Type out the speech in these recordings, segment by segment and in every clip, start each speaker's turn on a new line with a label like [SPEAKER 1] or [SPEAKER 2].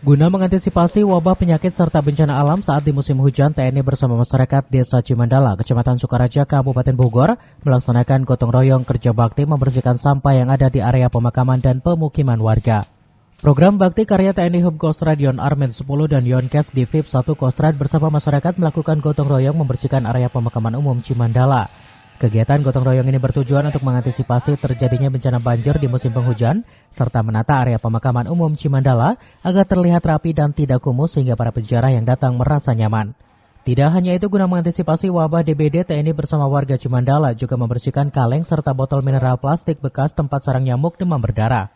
[SPEAKER 1] Guna mengantisipasi wabah penyakit serta bencana alam saat di musim hujan, TNI bersama masyarakat Desa Cimandala, Kecamatan Sukaraja, Kabupaten Bogor, melaksanakan gotong royong kerja bakti membersihkan sampah yang ada di area pemakaman dan pemukiman warga. Program bakti karya TNI Hub Kostrad Yon Armet 10 dan Yonkes di VIP 1 Kostrad bersama masyarakat melakukan gotong royong membersihkan area pemakaman umum Cimandala. Kegiatan gotong royong ini bertujuan untuk mengantisipasi terjadinya bencana banjir di musim penghujan, serta menata area pemakaman umum Cimandala agar terlihat rapi dan tidak kumuh sehingga para peziarah yang datang merasa nyaman. Tidak hanya itu, guna mengantisipasi wabah DBD, TNI bersama warga Cimandala juga membersihkan kaleng serta botol mineral plastik bekas tempat sarang nyamuk demam berdarah.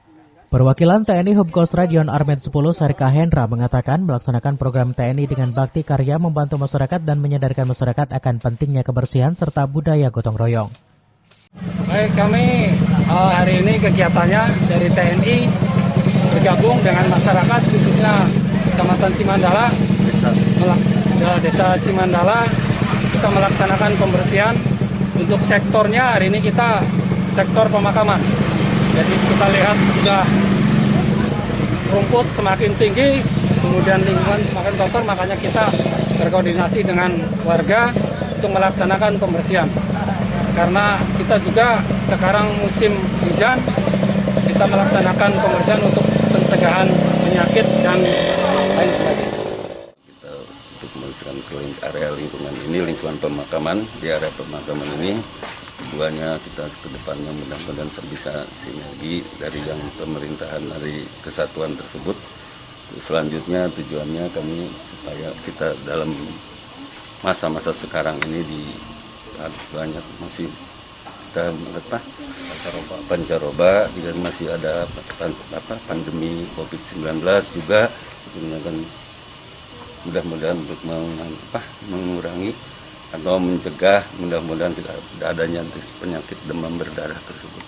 [SPEAKER 1] Perwakilan TNI Hub Kostrad Yon Armet 10 Sarika Hendra mengatakan melaksanakan program TNI dengan bakti karya membantu masyarakat dan menyadarkan masyarakat akan pentingnya kebersihan serta budaya gotong royong.
[SPEAKER 2] Baik, kami hari ini kegiatannya dari TNI bergabung dengan masyarakat khususnya Kecamatan Cimandala, Desa Cimandala. Kita melaksanakan pembersihan untuk sektornya hari ini kita sektor pemakaman. Jadi kita lihat sudah rumput semakin tinggi, kemudian lingkungan semakin kotor, makanya kita berkoordinasi dengan warga untuk melaksanakan pembersihan. Karena kita juga sekarang musim hujan, kita melaksanakan pembersihan untuk pencegahan penyakit dan lain sebagainya.
[SPEAKER 3] Kita untuk membersihkan area lingkungan ini, lingkungan pemakaman, di area pemakaman ini, tujuannya kita ke depannya mudah-mudahan bisa sinergi dari yang pemerintahan dari kesatuan tersebut. Selanjutnya tujuannya kami supaya kita dalam masa-masa sekarang ini di banyak masih kita pancaroba dan masih ada pandemi COVID-19 juga, mudah-mudahan untuk mengurangi atau mencegah mudah-mudahan tidak adanya penyakit demam berdarah tersebut.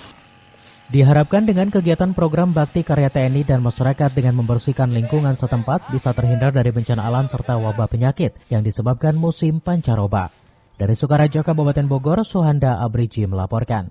[SPEAKER 1] Diharapkan dengan kegiatan program bakti karya TNI dan masyarakat dengan membersihkan lingkungan setempat bisa terhindar dari bencana alam serta wabah penyakit yang disebabkan musim pancaroba. Dari Sukaraja, Kabupaten Bogor, Suhanda Abriji melaporkan.